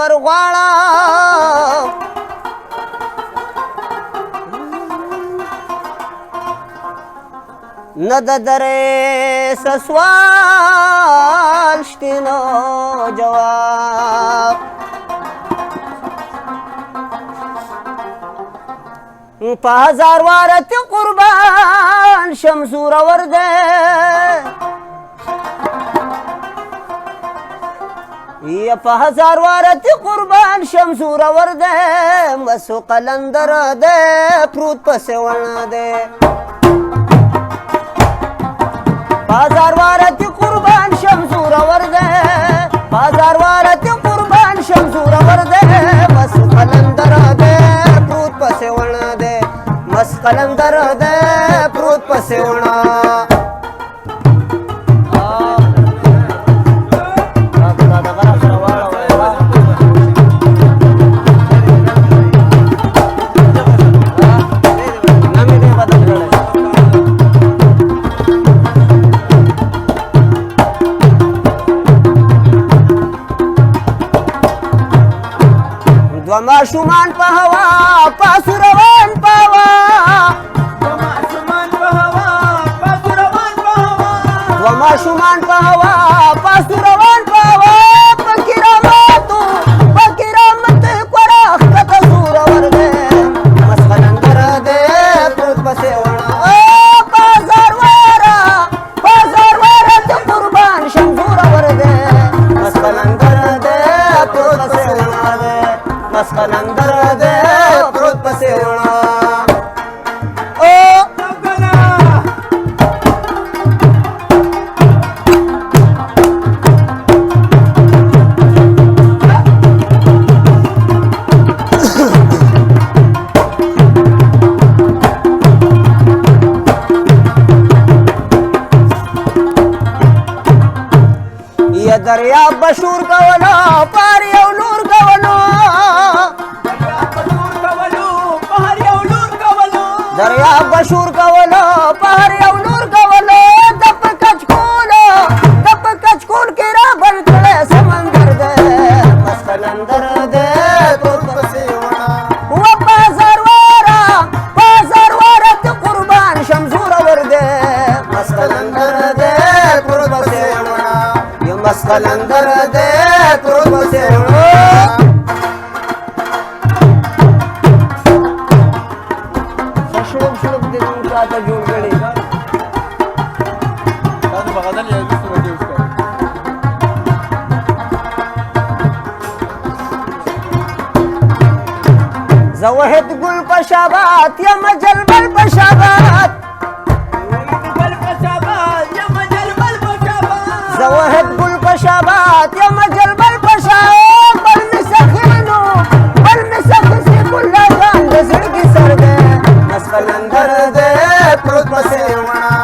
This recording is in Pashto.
ورغواړه نه د درې سوال شته نو جواب په هزار وارت قربان شمسور ورده یا په هزار وارت قربان شمسور ورده مسو قلندر ده پروت پس ورنه ده بازار وارت قربان شمسور ورده بازار وارت قربان شمسور ورده مسو قلندر ده پروت پس ورنه ده مس قلندر ده پروت پس ورنه ماشومان په هوا پاسو روان په هوا ماشومان په هوا پاسو روان په هوا ماشومان په هوا پاسو روان په هوا پکرامت کوراخ کته زور ورده مسخنندر ده پروت پسې وړه بازار واره ته قربان شمزور ورده مسخنندر ده پروت پسې وړه مسخنندر ده پروت پسې وړه یا دریاب بشور کولو پار یو نور کولو دریاب بشور کولو پهر یو نور کولو دپ کچکول کې را بل کړه سمندر ده مسخنندر ده پروت پسې وړه و بازار واره ته قربان شمزور ورده مسخنندر ده پروت پسې وړه یو مسخنندر ده پروت پسې وړه ته جوړ کړي تاسو بغدل یو څه وږي وکړه زوهد ګل پشابات یا مجلبل پشابات زوهد ګل پشابات یا مجلبل پشابات بل مسخینو بل مسخسی کله ځان د زړګي سر ده مسخنندر ده پروت پسې وړه